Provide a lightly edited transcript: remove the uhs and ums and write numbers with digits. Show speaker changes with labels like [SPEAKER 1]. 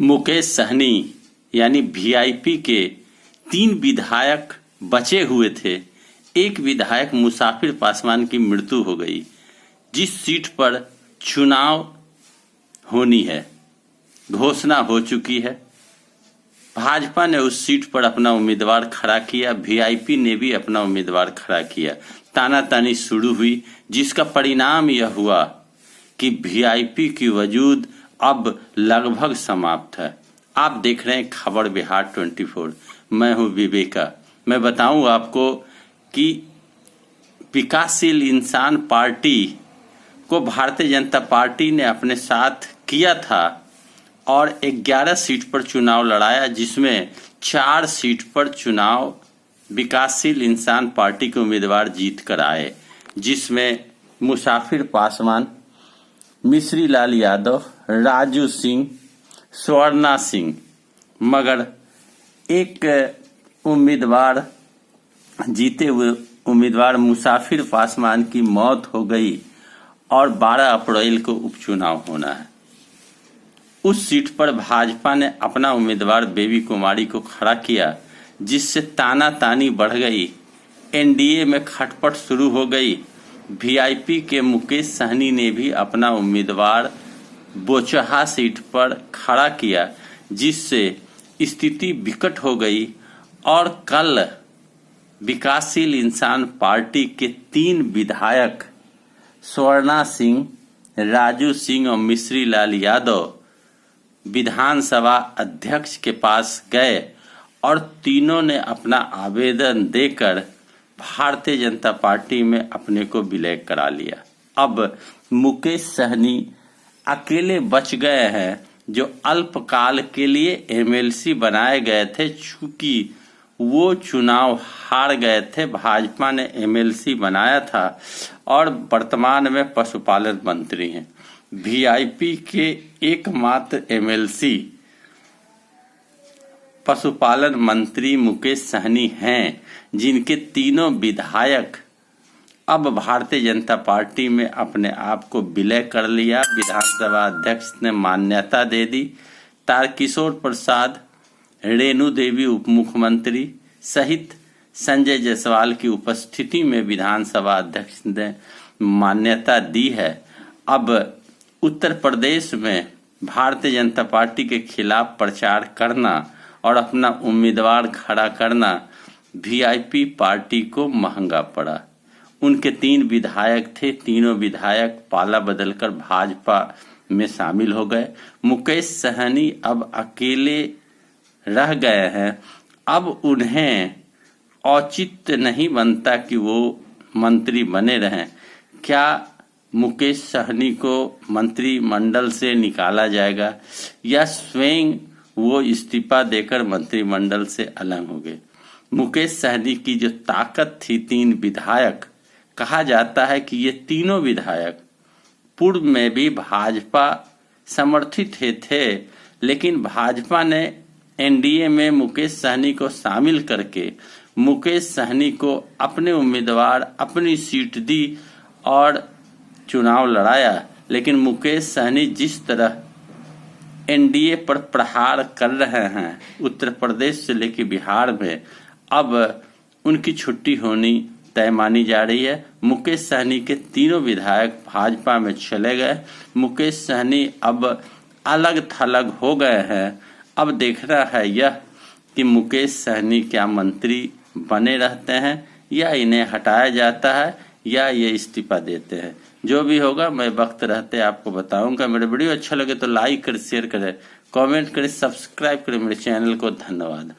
[SPEAKER 1] मुकेश सहनी यानी वीआईपी के 3 विधायक बचे हुए थे। एक विधायक मुसाफिर पासवान की मृत्यु हो गई। जिस सीट पर चुनाव होनी है घोषणा हो चुकी है। भाजपा ने उस सीट पर अपना उम्मीदवार खड़ा किया, वीआईपी ने भी अपना उम्मीदवार खड़ा किया। तानातानी शुरू हुई, जिसका परिणाम यह हुआ कि वीआईपी की वजूद अब लगभग समाप्त है। आप देख रहे हैं खबर बिहार 24। मैं हूं विवेका। मैं बताऊं आपको कि विकासशील इंसान पार्टी को भारतीय जनता पार्टी ने अपने साथ किया था और 11 सीट पर चुनाव लड़ाया, जिसमें 4 सीट पर चुनाव विकासशील इंसान पार्टी के उम्मीदवार जीत कर आए, जिसमें मुसाफिर पासवान, मिश्री लाल यादव, राजू सिंह, स्वर्णा सिंह, मगर एक उम्मीदवार जीते हुए उम्मीदवार मुसाफिर पासवान की मौत हो गई और 12 अप्रैल को उपचुनाव होना है। उस सीट पर भाजपा ने अपना उम्मीदवार बेबी कुमारी को खड़ा किया, जिससे तानातानी बढ़ गई। एनडीए में खटपट शुरू हो गई। वीआईपी के मुकेश सहनी ने भी अपना उम्मीदवार बोचहा सीट पर खड़ा किया, जिससे स्थिति विकट हो गई और कल विकासशील इंसान पार्टी के 3 विधायक स्वर्णा सिंह, राजू सिंह और मिश्री लाल यादव विधानसभा अध्यक्ष के पास गए और तीनों ने अपना आवेदन देकर भारतीय जनता पार्टी में अपने को विलय करा लिया। अब मुकेश सहनी अकेले बच गए हैं, जो अल्पकाल के लिए एमएलसी बनाए गए थे। चूंकि वो चुनाव हार गए थे, भाजपा ने एमएलसी बनाया था और वर्तमान में पशुपालन मंत्री हैं। वीआईपी के एकमात्र एमएलसी पशुपालन मंत्री मुकेश सहनी हैं, जिनके तीनों विधायक अब भारतीय जनता पार्टी में अपने आप को विलय कर लिया। विधानसभा अध्यक्ष ने मान्यता दे दी। तारकिशोर प्रसाद, रेणु देवी उप मुख्यमंत्री सहित संजय जायसवाल की उपस्थिति में विधानसभा अध्यक्ष ने मान्यता दी है। अब उत्तर प्रदेश में भारतीय जनता पार्टी के खिलाफ प्रचार करना और अपना उम्मीदवार खड़ा करना वीआईपी पार्टी को महंगा पड़ा। उनके 3 विधायक थे, तीनों विधायक पाला बदलकर भाजपा में शामिल हो गए। मुकेश सहनी अब अकेले रह गए हैं। अब उन्हें औचित्य नहीं बनता कि वो मंत्री बने रहें। क्या मुकेश सहनी को मंत्रिमंडल से निकाला जाएगा या स्वयं वो इस्तीफा देकर मंत्रिमंडल से अलग हो गए? मुकेश सहनी की जो ताकत थी, 3 विधायक, कहा जाता है कि ये तीनों विधायक पूर्व में भी भाजपा समर्थित थे, लेकिन भाजपा ने एनडीए में मुकेश सहनी को शामिल करके मुकेश सहनी को अपने उम्मीदवार अपनी सीट दी और चुनाव लड़ाया। लेकिन मुकेश सहनी जिस तरह एनडीए पर प्रहार कर रहे हैं उत्तर प्रदेश से लेकर बिहार में, अब उनकी छुट्टी होनी तय मानी जा रही है। मुकेश सहनी के तीनों विधायक भाजपा में चले गए। मुकेश सहनी अब अलग थलग हो गए हैं। अब देखना है यह कि मुकेश सहनी क्या मंत्री बने रहते हैं या इन्हें हटाया जाता है या ये इस्तीफा देते हैं। जो भी होगा मैं वक्त रहते आपको बताऊंगा। मेरे वीडियो अच्छा लगे तो लाइक करें, शेयर करें, कमेंट करें, सब्सक्राइब करें मेरे चैनल को। धन्यवाद।